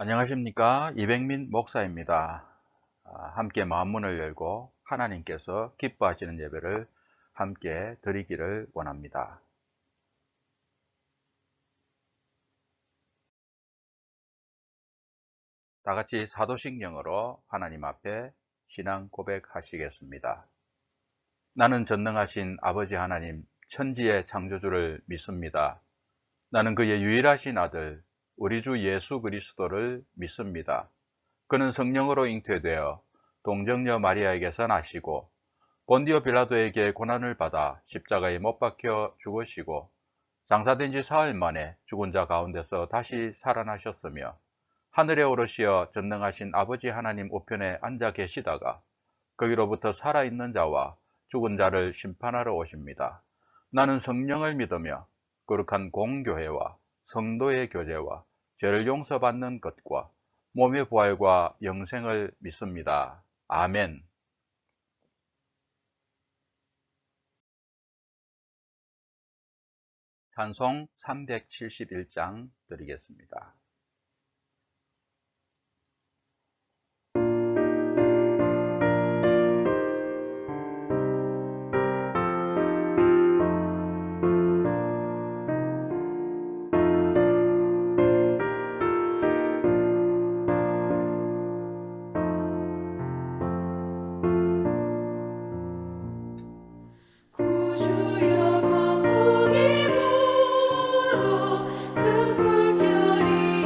안녕하십니까, 이백민 목사입니다. 함께 마음문을 열고 하나님께서 기뻐하시는 예배를 함께 드리기를 원합니다. 다 같이 사도신경으로 하나님 앞에 신앙 고백하시겠습니다. 나는 전능하신 아버지 하나님, 천지의 창조주를 믿습니다. 나는 그의 유일하신 아들 우리 주 예수 그리스도를 믿습니다. 그는 성령으로 잉태되어 동정녀 마리아에게서 나시고 본디오 빌라도에게 고난을 받아 십자가에 못 박혀 죽으시고 장사된 지 사흘 만에 죽은 자 가운데서 다시 살아나셨으며 하늘에 오르시어 전능하신 아버지 하나님 우편에 앉아 계시다가 거기로부터 살아있는 자와 죽은 자를 심판하러 오십니다. 나는 성령을 믿으며 거룩한 공교회와 성도의 교제와 죄를 용서받는 것과 몸의 부활과 영생을 믿습니다. 아멘. 찬송 371장 드리겠습니다. 구주여 범복이 불어 그 물결이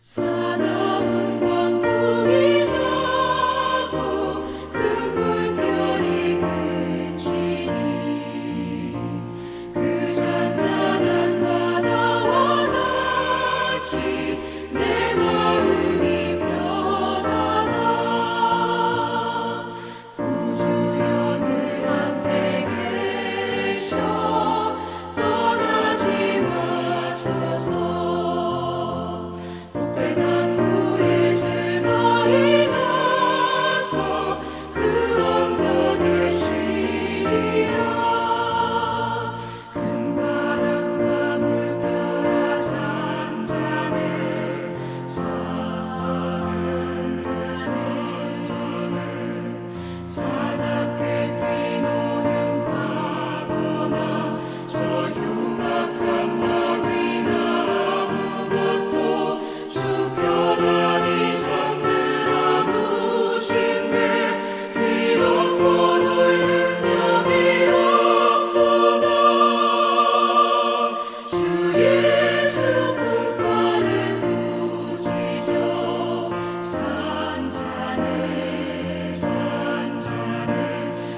사나운 광풍이 자고 큰 물결이 그치니 그 잔잔한 바다와 같이 내 마음이 편하다. 구주여 늘 앞에 계셔 떠나지 마소서. 복대나무에 즐거이 가서 그 언덕에 쉬리라. 큰 바람과 물결아 잔잔해 잔잔해. 사납게 뛰노는 파도나 저 흉악한 마귀나 아무것도 주 편안히 잠들어 누신대 비록 못 올는 명이 없도다. 주 예수 품바를 꾸짖어 잔잔해 잔잔해.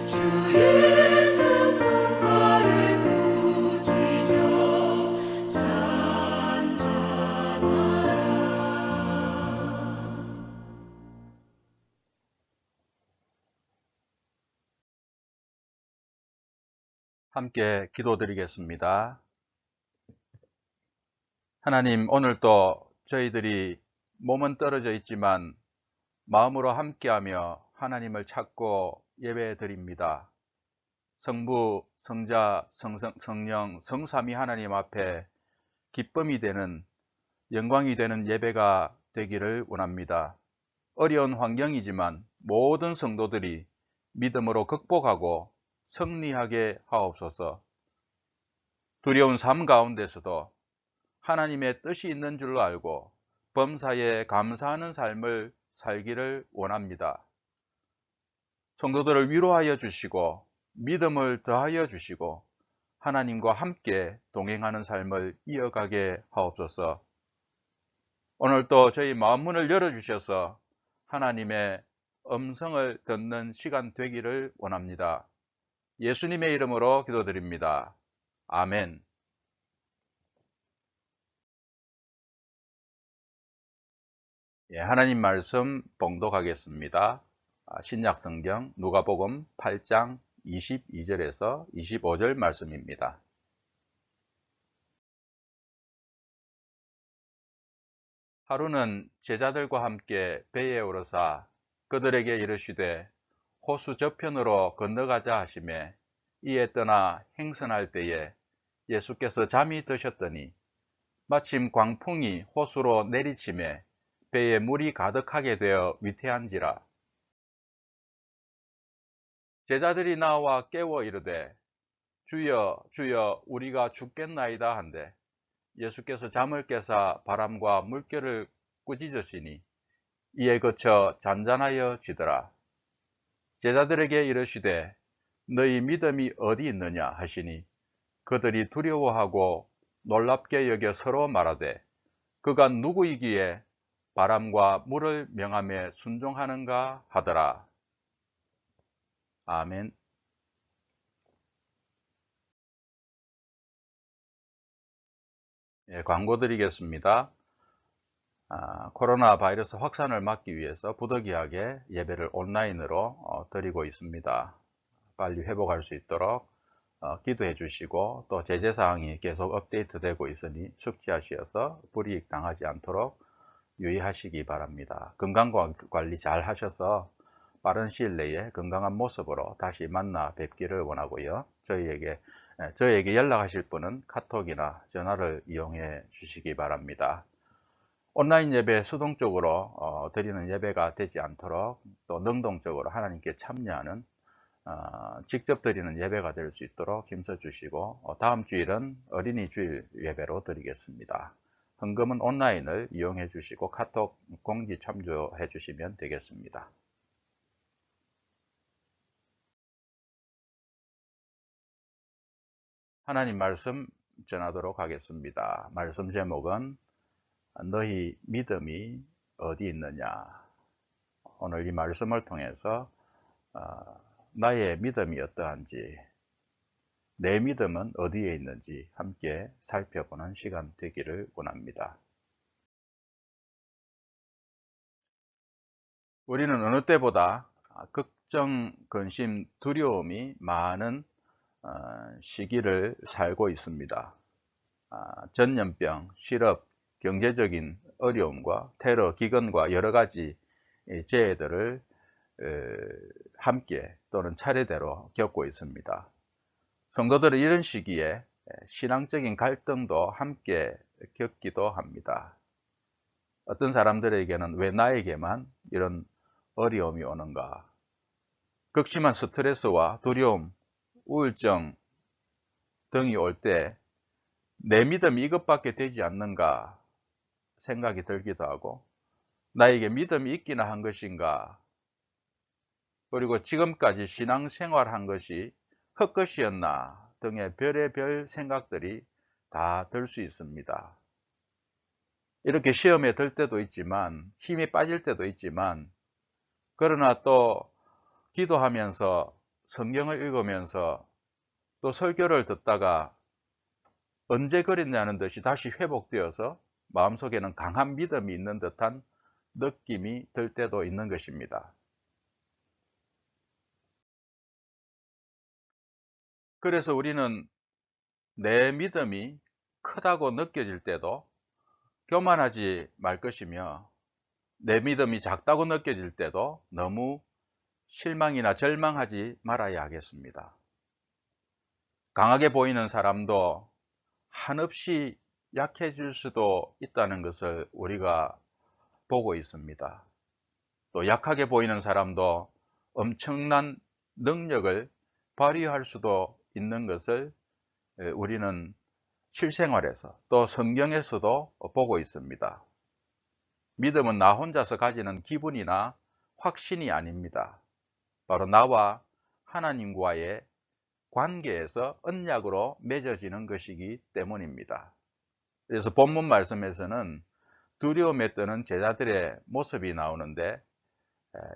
주 예수 품바를 꾸짖어 잔잔하라. 함께 기도드리겠습니다. 하나님, 오늘도 저희들이 몸은 떨어져 있지만 마음으로 함께하며 하나님을 찾고 예배드립니다. 성부, 성자, 성령, 성삼위 하나님 앞에 기쁨이 되는, 영광이 되는 예배가 되기를 원합니다. 어려운 환경이지만 모든 성도들이 믿음으로 극복하고 승리하게 하옵소서. 두려운 삶 가운데서도 하나님의 뜻이 있는 줄로 알고 범사에 감사하는 삶을 살기를 원합니다. 성도들을 위로하여 주시고 믿음을 더하여 주시고 하나님과 함께 동행하는 삶을 이어가게 하옵소서. 오늘도 저희 마음문을 열어주셔서 하나님의 음성을 듣는 시간 되기를 원합니다. 예수님의 이름으로 기도드립니다. 아멘. 하나님 말씀 봉독하겠습니다. 신약성경 누가복음 8장 22절에서 25절 말씀입니다. 하루는 제자들과 함께 배에 오르사 그들에게 이르시되 호수 저편으로 건너가자 하시매 이에 떠나 행선할 때에 예수께서 잠이 드셨더니 마침 광풍이 호수로 내리치매 배에 물이 가득하게 되어 위태한지라. 제자들이 나와 깨워 이르되 주여 주여 우리가 죽겠나이다 한데 예수께서 잠을 깨사 바람과 물결을 꾸짖으시니 이에 그쳐 잔잔하여 지더라. 제자들에게 이르시되 너희 믿음이 어디 있느냐 하시니 그들이 두려워하고 놀랍게 여겨 서로 말하되 그가 누구이기에 바람과 물을 명함에 순종하는가 하더라. 아멘. 광고 드리겠습니다. 코로나 바이러스 확산을 막기 위해서 부득이하게 예배를 온라인으로 드리고 있습니다. 빨리 회복할 수 있도록 기도해 주시고 또 제재사항이 계속 업데이트되고 있으니 숙지하셔서 불이익 당하지 않도록 유의하시기 바랍니다. 건강관리 잘 하셔서 빠른 시일 내에 건강한 모습으로 다시 만나 뵙기를 원하고요. 저에게 연락하실 분은 카톡이나 전화를 이용해 주시기 바랍니다. 온라인 예배 수동적으로 드리는 예배가 되지 않도록 또 능동적으로 하나님께 참여하는 직접 드리는 예배가 될 수 있도록 힘써 주시고 다음 주일은 어린이 주일 예배로 드리겠습니다. 헌금은 온라인을 이용해 주시고 카톡 공지 참조해 주시면 되겠습니다. 하나님 말씀 전하도록 하겠습니다. 말씀 제목은 너희 믿음이 어디 있느냐. 오늘 이 말씀을 통해서 나의 믿음이 어떠한지, 내 믿음은 어디에 있는지 함께 살펴보는 시간 되기를 원합니다. 우리는 어느 때보다 걱정, 근심, 두려움이 많은 시기를 살고 있습니다. 전염병, 실업, 경제적인 어려움과 테러, 기근과 여러 가지 재해들을 함께 또는 차례대로 겪고 있습니다. 성도들은 이런 시기에 신앙적인 갈등도 함께 겪기도 합니다. 어떤 사람들에게는 왜 나에게만 이런 어려움이 오는가? 극심한 스트레스와 두려움, 우울증 등이 올 때 내 믿음이 이것밖에 되지 않는가 생각이 들기도 하고, 나에게 믿음이 있기나 한 것인가, 그리고 지금까지 신앙생활한 것이 헛것이었나 등의 별의별 생각들이 다 들 수 있습니다. 이렇게 시험에 들 때도 있지만, 힘이 빠질 때도 있지만, 그러나 또 기도하면서 성경을 읽으면서 또 설교를 듣다가 언제 그랬냐는 듯이 다시 회복되어서 마음속에는 강한 믿음이 있는 듯한 느낌이 들 때도 있는 것입니다. 그래서 우리는 내 믿음이 크다고 느껴질 때도 교만하지 말 것이며, 내 믿음이 작다고 느껴질 때도 너무 실망이나 절망하지 말아야 하겠습니다. 강하게 보이는 사람도 한없이 약해질 수도 있다는 것을 우리가 보고 있습니다. 또 약하게 보이는 사람도 엄청난 능력을 발휘할 수도 있는 것을 우리는 실생활에서 또 성경에서도 보고 있습니다. 믿음은 나 혼자서 가지는 기분이나 확신이 아닙니다. 바로 나와 하나님과의 관계에서 언약으로 맺어지는 것이기 때문입니다. 그래서 본문 말씀에서는 두려움에 떠는 제자들의 모습이 나오는데,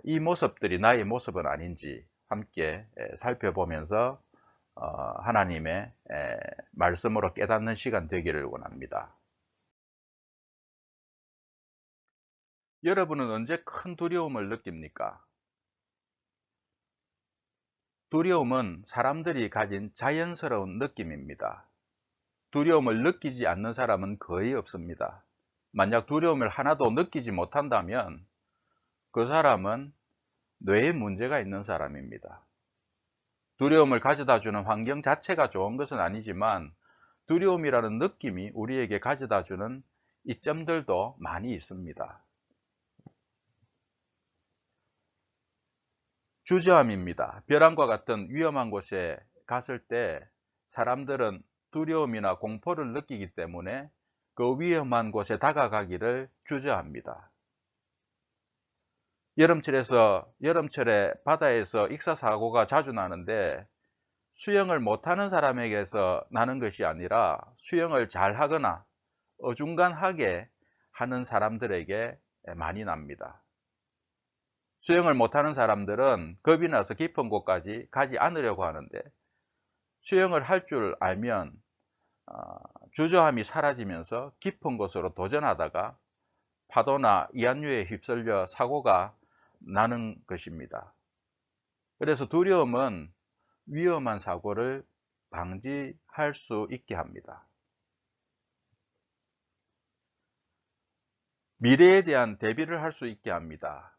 이 모습들이 나의 모습은 아닌지 함께 살펴보면서 하나님의 말씀으로 깨닫는 시간 되기를 원합니다. 여러분은 언제 큰 두려움을 느낍니까? 두려움은 사람들이 가진 자연스러운 느낌입니다. 두려움을 느끼지 않는 사람은 거의 없습니다. 만약 두려움을 하나도 느끼지 못한다면 그 사람은 뇌에 문제가 있는 사람입니다. 두려움을 가져다 주는 환경 자체가 좋은 것은 아니지만, 두려움이라는 느낌이 우리에게 가져다 주는 이점들도 많이 있습니다. 주저함입니다. 벼랑과 같은 위험한 곳에 갔을 때 사람들은 두려움이나 공포를 느끼기 때문에 그 위험한 곳에 다가가기를 주저합니다. 여름철에 바다에서 익사사고가 자주 나는데, 수영을 못하는 사람에게서 나는 것이 아니라 수영을 잘하거나 어중간하게 하는 사람들에게 많이 납니다. 수영을 못하는 사람들은 겁이 나서 깊은 곳까지 가지 않으려고 하는데, 수영을 할 줄 알면 주저함이 사라지면서 깊은 곳으로 도전하다가 파도나 이안류에 휩쓸려 사고가 나는 것입니다. 그래서 두려움은 위험한 사고를 방지할 수 있게 합니다. 미래에 대한 대비를 할 수 있게 합니다.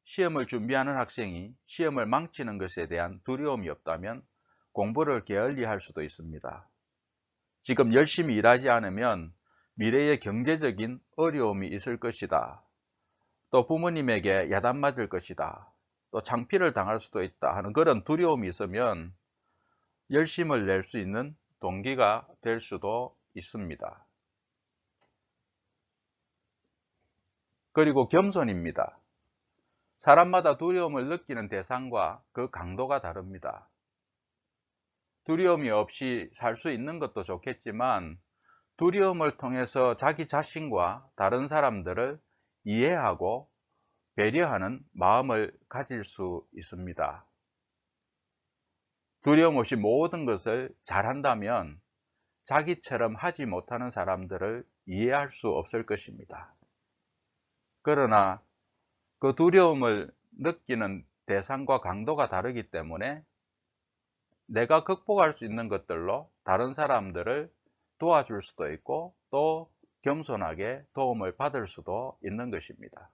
시험을 준비하는 학생이 시험을 망치는 것에 대한 두려움이 없다면 공부를 게을리할 수도 있습니다. 지금 열심히 일하지 않으면 미래에 경제적인 어려움이 있을 것이다. 또 부모님에게 야단맞을 것이다. 또 창피를 당할 수도 있다 하는 그런 두려움이 있으면 열심을 낼 수 있는 동기가 될 수도 있습니다. 그리고 겸손입니다. 사람마다 두려움을 느끼는 대상과 그 강도가 다릅니다. 두려움이 없이 살 수 있는 것도 좋겠지만, 두려움을 통해서 자기 자신과 다른 사람들을 이해하고 배려하는 마음을 가질 수 있습니다. 두려움 없이 모든 것을 잘한다면 자기처럼 하지 못하는 사람들을 이해할 수 없을 것입니다. 그러나 그 두려움을 느끼는 대상과 강도가 다르기 때문에 내가 극복할 수 있는 것들로 다른 사람들을 도와줄 수도 있고 또 겸손하게 도움을 받을 수도 있는 것입니다.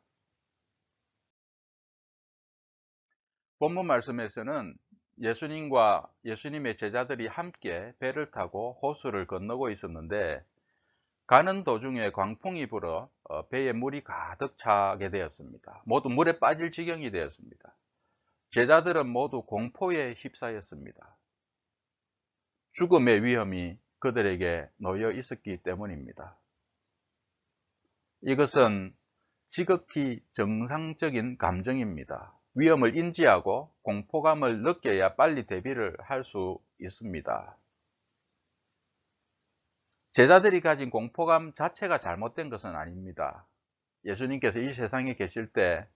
본문 말씀에서는 예수님과 예수님의 제자들이 함께 배를 타고 호수를 건너고 있었는데 가는 도중에 광풍이 불어 배에 물이 가득 차게 되었습니다. 모두 물에 빠질 지경이 되었습니다. 제자들은 모두 공포에 휩싸였습니다. 죽음의 위험이 그들에게 놓여 있었기 때문입니다. 이것은 지극히 정상적인 감정입니다. 위험을 인지하고 공포감을 느껴야 빨리 대비를 할 수 있습니다. 제자들이 가진 공포감 자체가 잘못된 것은 아닙니다. 예수님께서 이 세상에 계실 때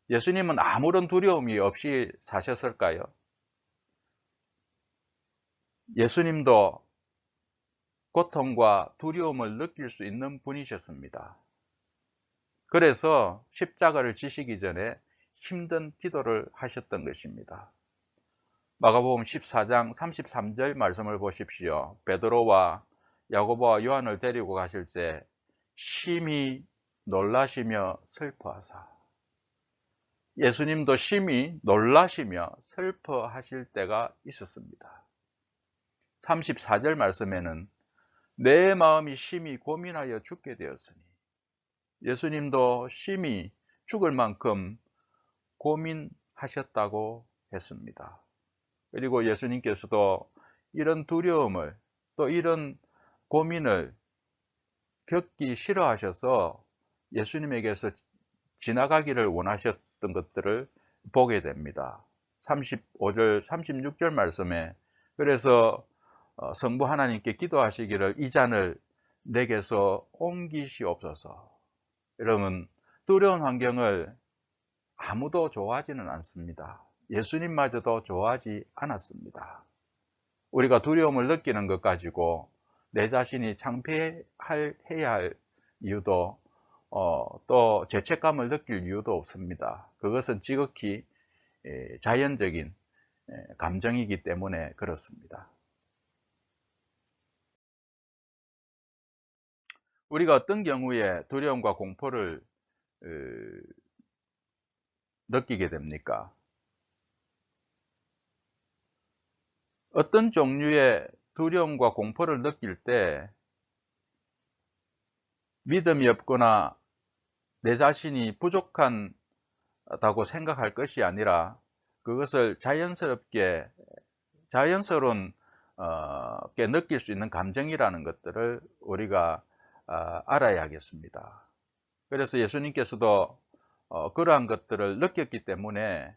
예수님은 아무런 두려움이 없이 사셨을까요? 예수님도 고통과 두려움을 느낄 수 있는 분이셨습니다. 그래서 십자가를 지시기 전에 힘든 기도를 하셨던 것입니다. 마가복음 14장 33절 말씀을 보십시오. 베드로와 야고보와 요한을 데리고 가실 때 심히 놀라시며 슬퍼하사. 예수님도 심히 놀라시며 슬퍼하실 때가 있었습니다. 34절 말씀에는 내 마음이 심히 고민하여 죽게 되었으니, 예수님도 심히 죽을 만큼 고민하셨다고 했습니다. 그리고 예수님께서도 이런 두려움을 또 이런 고민을 겪기 싫어하셔서 예수님에게서 지나가기를 원하셨던 것들을 보게 됩니다. 35절 36절 말씀에 그래서 성부 하나님께 기도하시기를 이 잔을 내게서 옮기시옵소서. 여러분, 두려운 환경을 아무도 좋아하지는 않습니다. 예수님마저도 좋아하지 않았습니다. 우리가 두려움을 느끼는 것 가지고 내 자신이 창피해야 할 이유도 또 죄책감을 느낄 이유도 없습니다. 그것은 지극히 자연적인 감정이기 때문에 그렇습니다. 우리가 어떤 경우에 두려움과 공포를 느끼게 됩니까? 어떤 종류의 두려움과 공포를 느낄 때 믿음이 없거나 내 자신이 부족하다고 생각할 것이 아니라 그것을 자연스러운 게 느낄 수 있는 감정이라는 것들을 우리가 알아야겠습니다. 그래서 예수님께서도 그러한 것들을 느꼈기 때문에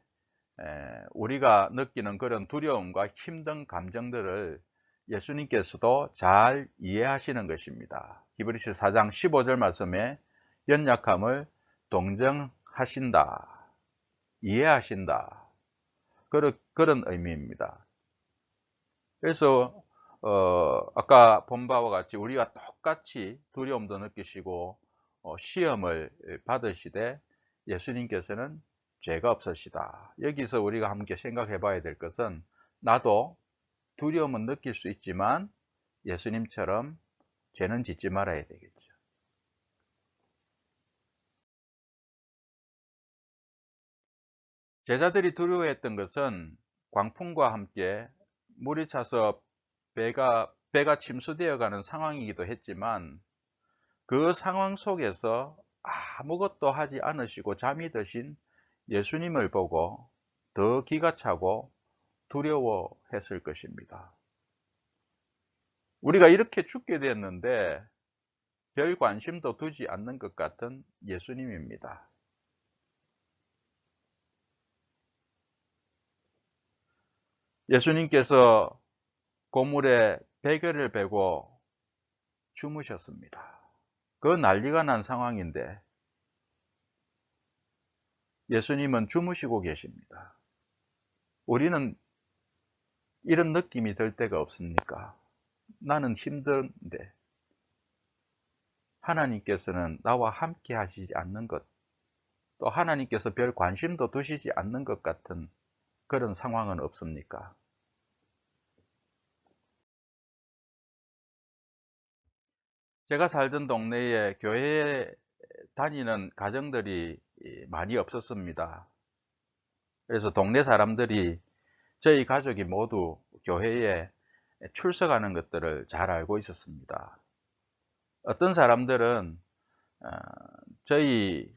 우리가 느끼는 그런 두려움과 힘든 감정들을 예수님께서도 잘 이해하시는 것입니다. 히브리서 4장 15절 말씀에 연약함을 동정하신다, 이해하신다, 그런 의미입니다. 그래서 아까 본 바와 같이 우리가 똑같이 두려움도 느끼시고 시험을 받으시되 예수님께서는 죄가 없으시다. 여기서 우리가 함께 생각해 봐야 될 것은 나도 두려움은 느낄 수 있지만 예수님처럼 죄는 짓지 말아야 되겠죠. 제자들이 두려워했던 것은 광풍과 함께 물이 차서 배가 침수되어 가는 상황이기도 했지만 그 상황 속에서 아무것도 하지 않으시고 잠이 드신 예수님을 보고 더 기가 차고 두려워했을 것입니다. 우리가 이렇게 죽게 됐는데 별 관심도 두지 않는 것 같은 예수님입니다. 예수님께서 고물에 베개를 베고 주무셨습니다. 그 난리가 난 상황인데 예수님은 주무시고 계십니다. 우리는 이런 느낌이 들 때가 없습니까? 나는 힘든데 하나님께서는 나와 함께 하시지 않는 것, 또 하나님께서 별 관심도 두시지 않는 것 같은 그런 상황은 없습니까? 제가 살던 동네에 교회에 다니는 가정들이 많이 없었습니다. 그래서 동네 사람들이 저희 가족이 모두 교회에 출석하는 것들을 잘 알고 있었습니다. 어떤 사람들은 저희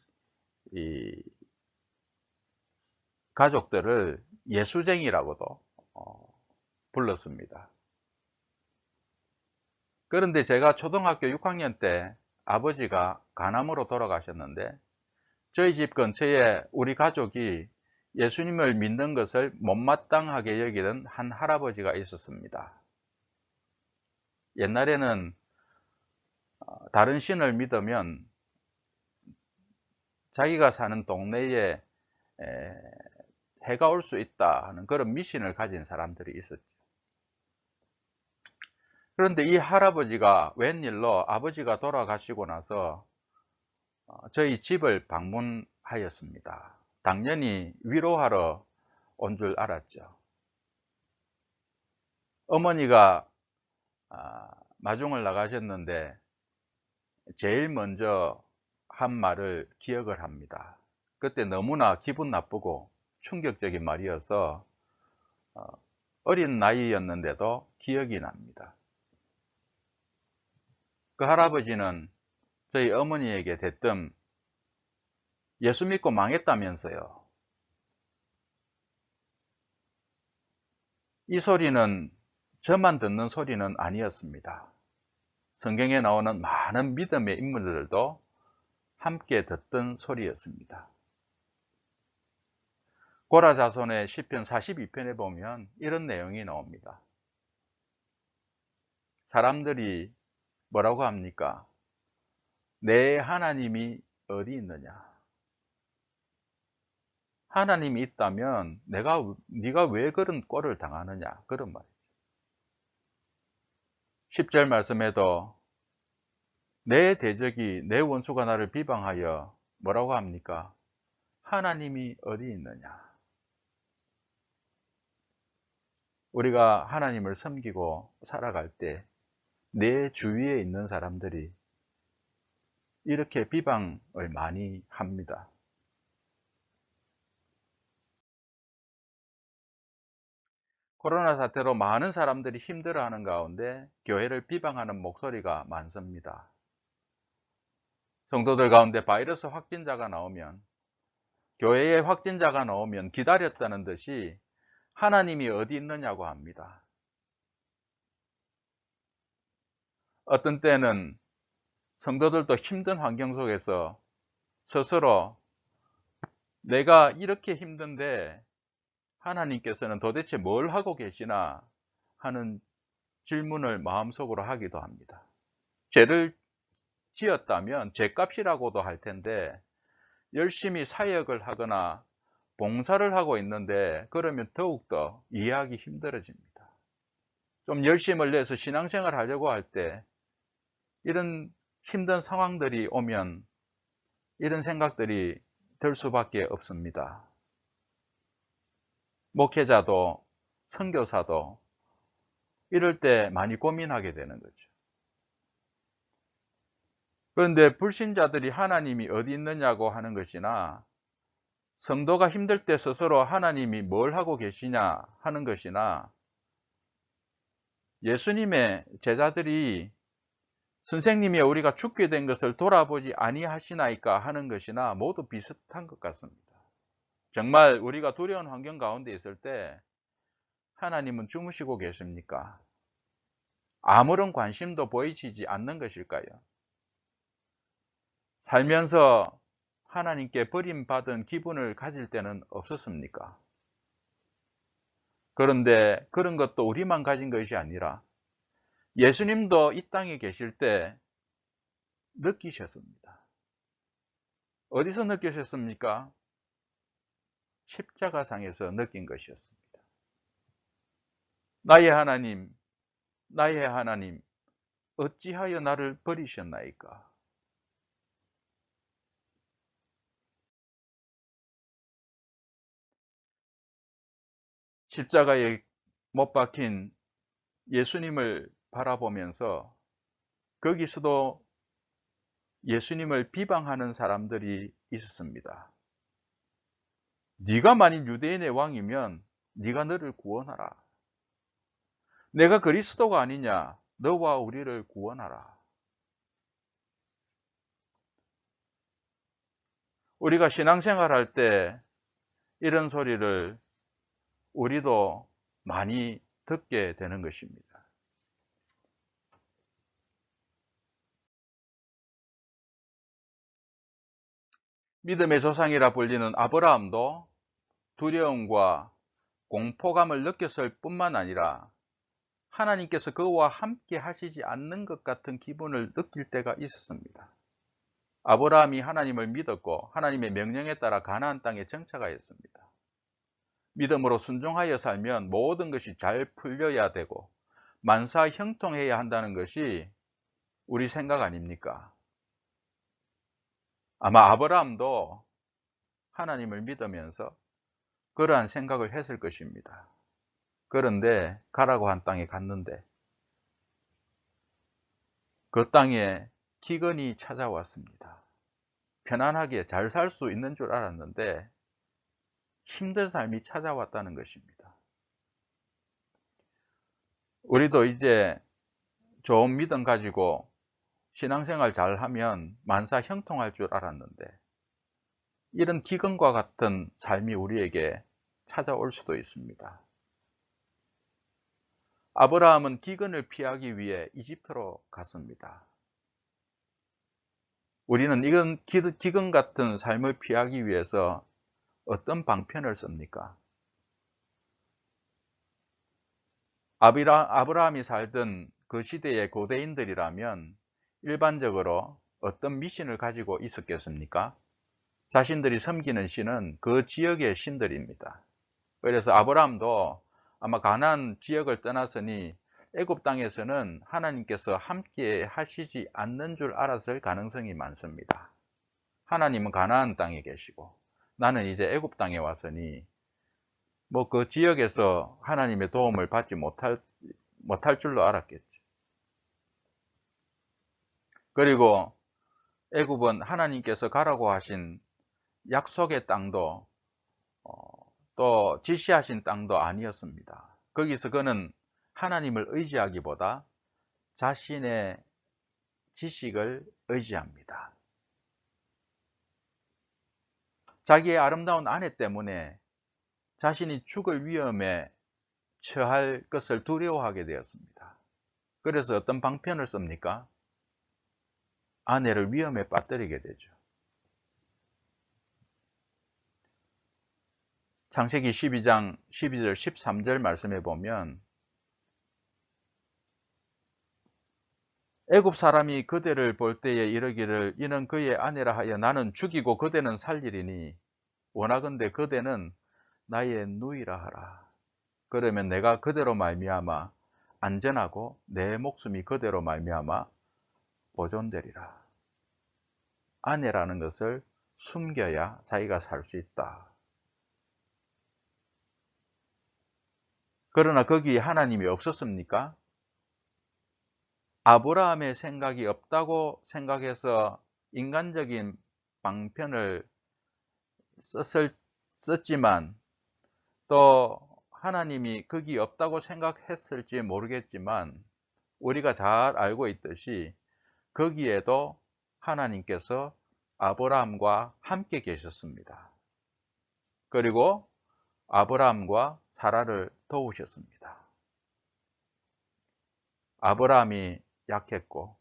가족들을 예수쟁이라고도 불렀습니다. 그런데 제가 초등학교 6학년 때 아버지가 간암으로 돌아가셨는데 저희 집 근처에 우리 가족이 예수님을 믿는 것을 못마땅하게 여기는 한 할아버지가 있었습니다. 옛날에는 다른 신을 믿으면 자기가 사는 동네에 해가 올 수 있다 하는 그런 미신을 가진 사람들이 있었죠. 그런데 이 할아버지가 웬일로 아버지가 돌아가시고 나서 저희 집을 방문하였습니다. 당연히 위로하러 온 줄 알았죠. 어머니가 마중을 나가셨는데 제일 먼저 한 말을 기억을 합니다. 그때 너무나 기분 나쁘고 충격적인 말이어서 어린 나이였는데도 기억이 납니다. 그 할아버지는 저희 어머니에게 대뜸 예수 믿고 망했다면서요. 이 소리는 저만 듣는 소리는 아니었습니다. 성경에 나오는 많은 믿음의 인물들도 함께 듣던 소리였습니다. 고라 자손의 시편 42편에 보면 이런 내용이 나옵니다. 사람들이 뭐라고 합니까? 내 하나님이 어디 있느냐? 하나님이 있다면 네가 왜 그런 꼴을 당하느냐? 그런 말이죠. 10절 말씀에도 내 대적이 내 원수가 나를 비방하여 뭐라고 합니까? 하나님이 어디 있느냐? 우리가 하나님을 섬기고 살아갈 때 내 주위에 있는 사람들이 이렇게 비방을 많이 합니다. 코로나 사태로 많은 사람들이 힘들어하는 가운데 교회를 비방하는 목소리가 많습니다. 성도들 가운데 바이러스 확진자가 나오면, 교회에 확진자가 나오면 기다렸다는 듯이 하나님이 어디 있느냐고 합니다. 어떤 때는 성도들도 힘든 환경 속에서 스스로 내가 이렇게 힘든데 하나님께서는 도대체 뭘 하고 계시나 하는 질문을 마음속으로 하기도 합니다. 죄를 지었다면 죄값이라고도 할 텐데 열심히 사역을 하거나 봉사를 하고 있는데 그러면 더욱더 이해하기 힘들어집니다. 좀 열심을 내서 신앙생활 하려고 할 때 이런 힘든 상황들이 오면 이런 생각들이 들 수밖에 없습니다. 목회자도 선교사도 이럴 때 많이 고민하게 되는 거죠. 그런데 불신자들이 하나님이 어디 있느냐고 하는 것이나 성도가 힘들 때 스스로 하나님이 뭘 하고 계시냐 하는 것이나 예수님의 제자들이 선생님이 우리가 죽게 된 것을 돌아보지 아니하시나이까 하는 것이나 모두 비슷한 것 같습니다. 정말 우리가 두려운 환경 가운데 있을 때 하나님은 주무시고 계십니까? 아무런 관심도 보이시지 않는 것일까요? 살면서 하나님께 버림받은 기분을 가질 때는 없었습니까? 그런데 그런 것도 우리만 가진 것이 아니라 예수님도 이 땅에 계실 때 느끼셨습니다. 어디서 느끼셨습니까? 십자가상에서 느낀 것이었습니다. 나의 하나님, 나의 하나님, 어찌하여 나를 버리셨나이까? 십자가에 못 박힌 예수님을 바라보면서 거기서도 예수님을 비방하는 사람들이 있었습니다. 네가 만일 유대인의 왕이면 네가 너를 구원하라. 내가 그리스도가 아니냐? 너와 우리를 구원하라. 우리가 신앙생활할 때 이런 소리를 우리도 많이 듣게 되는 것입니다. 믿음의 조상이라 불리는 아브라함도 두려움과 공포감을 느꼈을 뿐만 아니라 하나님께서 그와 함께 하시지 않는 것 같은 기분을 느낄 때가 있었습니다. 아브라함이 하나님을 믿었고 하나님의 명령에 따라 가나안 땅에 정착하였습니다. 믿음으로 순종하여 살면 모든 것이 잘 풀려야 되고 만사 형통해야 한다는 것이 우리 생각 아닙니까? 아마 아브라함도 하나님을 믿으면서 그러한 생각을 했을 것입니다. 그런데 가라고 한 땅에 갔는데 그 땅에 기근이 찾아왔습니다. 편안하게 잘 살 수 있는 줄 알았는데 힘든 삶이 찾아왔다는 것입니다. 우리도 이제 좋은 믿음 가지고 신앙생활 잘 하면 만사 형통할 줄 알았는데 이런 기근과 같은 삶이 우리에게 찾아올 수도 있습니다. 아브라함은 기근을 피하기 위해 이집트로 갔습니다. 우리는 이런 기근 같은 삶을 피하기 위해서 어떤 방편을 씁니까? 아브라함이 살던 그 시대의 고대인들이라면 일반적으로 어떤 미신을 가지고 있었겠습니까? 자신들이 섬기는 신은 그 지역의 신들입니다. 그래서 아브라함도 아마 가나안 지역을 떠났으니 애굽 땅에서는 하나님께서 함께 하시지 않는 줄 알았을 가능성이 많습니다. 하나님은 가나안 땅에 계시고 나는 이제 애굽 땅에 왔으니 뭐 그 지역에서 하나님의 도움을 받지 못할 줄로 알았겠죠. 그리고 애굽은 하나님께서 가라고 하신 약속의 땅도 또 지시하신 땅도 아니었습니다. 거기서 그는 하나님을 의지하기보다 자신의 지식을 의지합니다. 자기의 아름다운 아내 때문에 자신이 죽을 위험에 처할 것을 두려워하게 되었습니다. 그래서 어떤 방편을 씁니까? 아내를 위험에 빠뜨리게 되죠. 창세기 12장 12절 13절 말씀해 보면 애굽 사람이 그대를 볼 때에 이르기를 이는 그의 아내라 하여 나는 죽이고 그대는 살리리니 원하건대 그대는 나의 누이라 하라. 그러면 내가 그대로 말미암아 안전하고 내 목숨이 그대로 말미암아 보존되리라. 아내라는 것을 숨겨야 자기가 살 수 있다. 그러나 거기에 하나님이 없었습니까? 아브라함의 생각이 없다고 생각해서 인간적인 방편을 썼지만 또 하나님이 거기 없다고 생각했을지 모르겠지만 우리가 잘 알고 있듯이 거기에도 하나님께서 아브라함과 함께 계셨습니다. 그리고 아브라함과 사라를 도우셨습니다. 아브라함이 약했고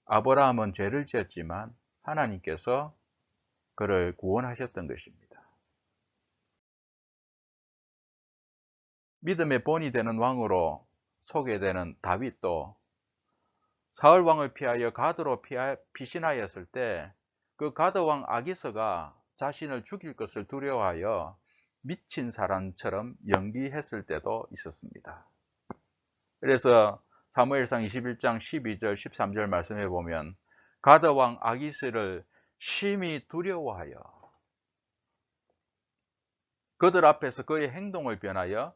아브라함은 죄를 지었지만 하나님께서 그를 구원하셨던 것입니다. 믿음의 본이 되는 왕으로 소개되는 다윗도 사울 왕을 피하여 가드로 피신하였을 때 그 가드 왕 아기스가 자신을 죽일 것을 두려워하여 미친 사람처럼 연기했을 때도 있었습니다. 그래서 사무엘상 21장 12절 13절 말씀해 보면 가드 왕 아기스를 심히 두려워하여 그들 앞에서 그의 행동을 변하여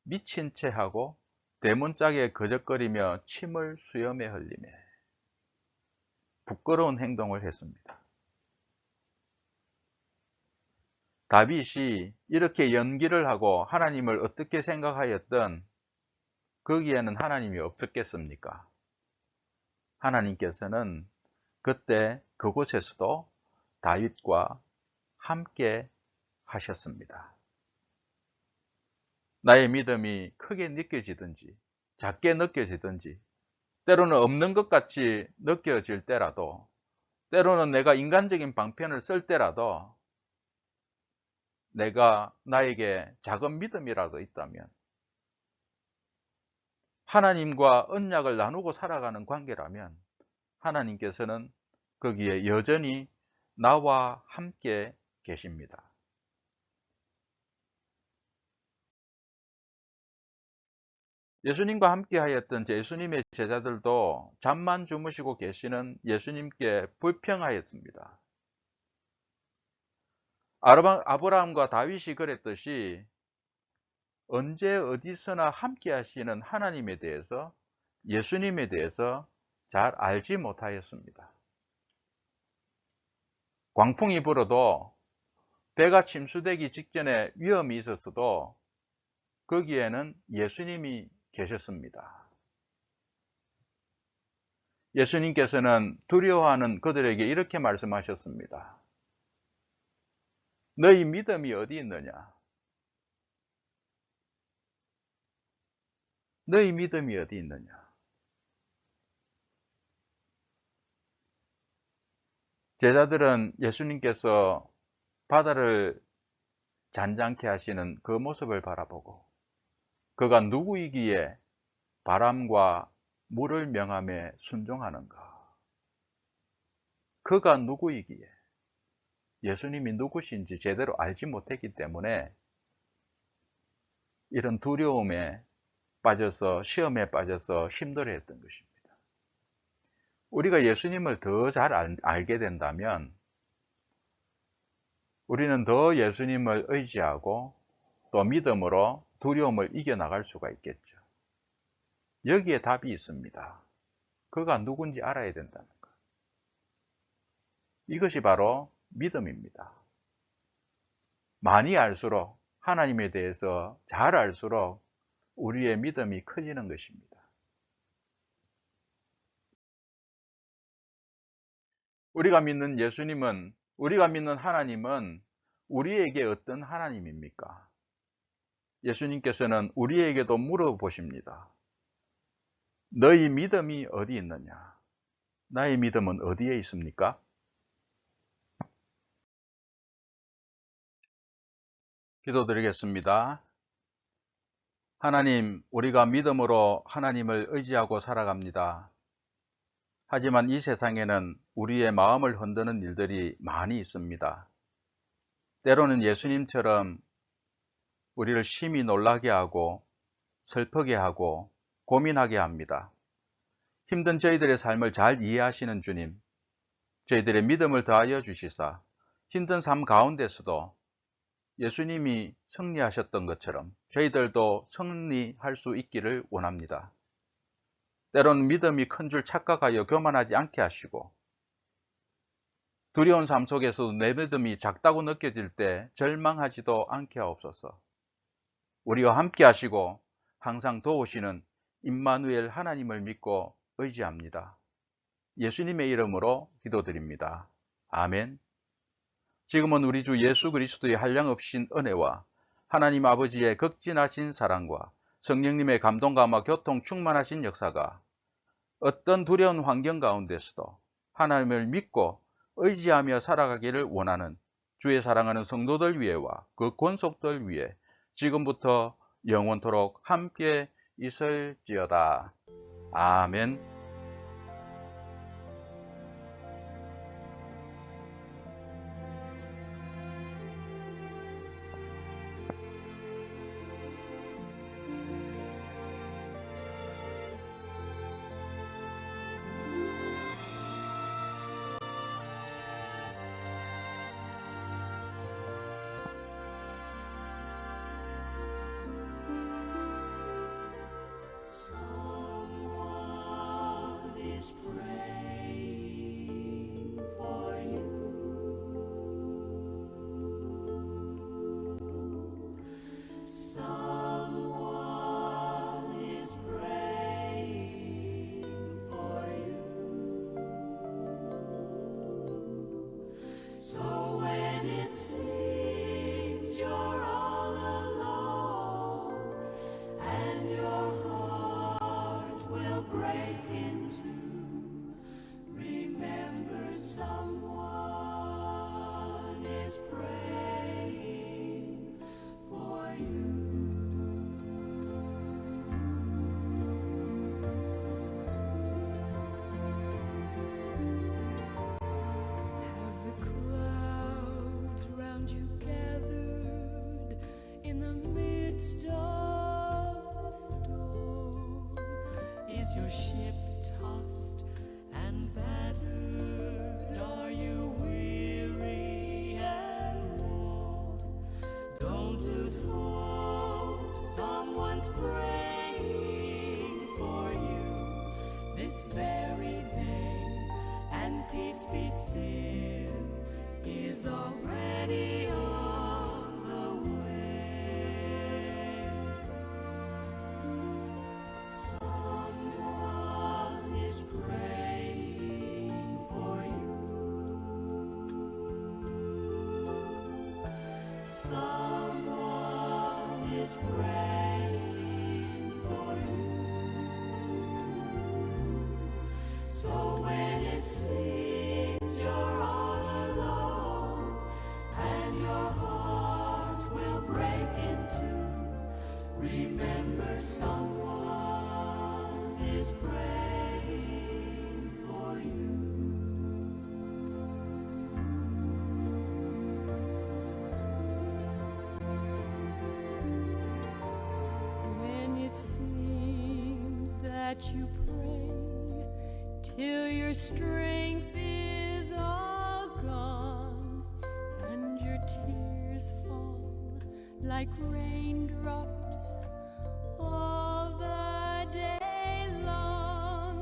미친 채 하고 대문짝에 거적거리며 침을 수염에 흘리며 부끄러운 행동을 했습니다. 다윗이 이렇게 연기를 하고 하나님을 어떻게 생각하였던 거기에는 하나님이 없었겠습니까? 하나님께서는 그때 그곳에서도 다윗과 함께 하셨습니다. 나의 믿음이 크게 느껴지든지 작게 느껴지든지 때로는 없는 것 같이 느껴질 때라도 때로는 내가 인간적인 방편을 쓸 때라도 내가 나에게 작은 믿음이라도 있다면 하나님과 언약을 나누고 살아가는 관계라면 하나님께서는 거기에 여전히 나와 함께 계십니다. 예수님과 함께 하였던 예수님의 제자들도 잠만 주무시고 계시는 예수님께 불평하였습니다. 아브라함과 다윗이 그랬듯이 언제 어디서나 함께 하시는 하나님에 대해서 예수님에 대해서 잘 알지 못하였습니다. 광풍이 불어도 배가 침수되기 직전에 위험이 있었어도 거기에는 예수님이 계셨습니다. 예수님께서는 두려워하는 그들에게 이렇게 말씀하셨습니다. 너희 믿음이 어디 있느냐? 너희 믿음이 어디 있느냐? 제자들은 예수님께서 바다를 잔잔케 하시는 그 모습을 바라보고 그가 누구이기에 바람과 물을 명함에 순종하는가? 그가 누구이기에 예수님이 누구신지 제대로 알지 못했기 때문에 이런 두려움에 빠져서 시험에 빠져서 힘들어했던 것입니다. 우리가 예수님을 더 잘 알게 된다면 우리는 더 예수님을 의지하고 또 믿음으로 두려움을 이겨나갈 수가 있겠죠. 여기에 답이 있습니다. 그가 누군지 알아야 된다는 것. 이것이 바로 믿음입니다. 많이 알수록 하나님에 대해서 잘 알수록 우리의 믿음이 커지는 것입니다. 우리가 믿는 예수님은, 우리가 믿는 하나님은 우리에게 어떤 하나님입니까? 예수님께서는 우리에게도 물어보십니다. 너희 믿음이 어디 있느냐? 나의 믿음은 어디에 있습니까? 기도드리겠습니다. 하나님, 우리가 믿음으로 하나님을 의지하고 살아갑니다. 하지만 이 세상에는 우리의 마음을 흔드는 일들이 많이 있습니다. 때로는 예수님처럼 우리를 심히 놀라게 하고 슬프게 하고 고민하게 합니다. 힘든 저희들의 삶을 잘 이해하시는 주님, 저희들의 믿음을 더하여 주시사 힘든 삶 가운데서도 예수님이 승리하셨던 것처럼 저희들도 승리할 수 있기를 원합니다. 때로는 믿음이 큰 줄 착각하여 교만하지 않게 하시고 두려운 삶 속에서도 내 믿음이 작다고 느껴질 때 절망하지도 않게 하옵소서. 우리와 함께 하시고 항상 도우시는 임마누엘 하나님을 믿고 의지합니다. 예수님의 이름으로 기도드립니다. 아멘. 지금은 우리 주 예수 그리스도의 한량없인 은혜와 하나님 아버지의 극진하신 사랑과 성령님의 감동감화 교통 충만하신 역사가 어떤 두려운 환경 가운데서도 하나님을 믿고 의지하며 살아가기를 원하는 주의 사랑하는 성도들 위에와 그 권속들 위에 지금부터 영원토록 함께 있을지어다. 아멘. is praying for you. Someone is praying for you. So when it seems you're all alone and your heart will break in two, remember someone is praying for you. Have the clouds round you gathered in the midst of the storm? Is your ship tossed and battered? Are you weary and worn? Don't lose hope, someone's praying for you this very day, and peace be still is already on the way. Someone is praying for you. Someone is praying for you. So when it seems you're all alone and your heart will break in two, remember someone is praying for you. When it seems that you pray till your strength is all gone and your tears fall like raindrops all the day long.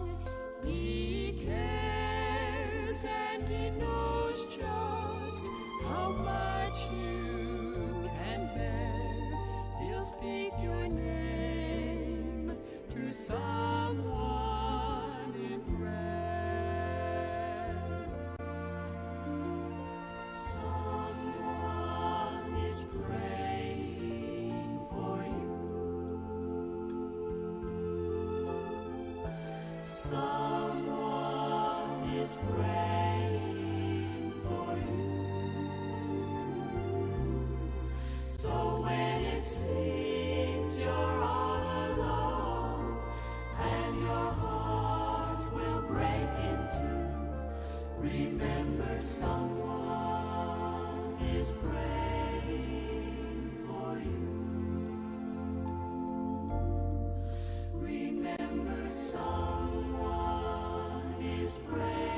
He cares and he knows just how much you can bear. He'll speak your name to someone in prayer. Someone is praying for you. Someone is praying for you. So when it seems you're all alone and your heart will break in two, remember someone is praying for you. Remember someone is praying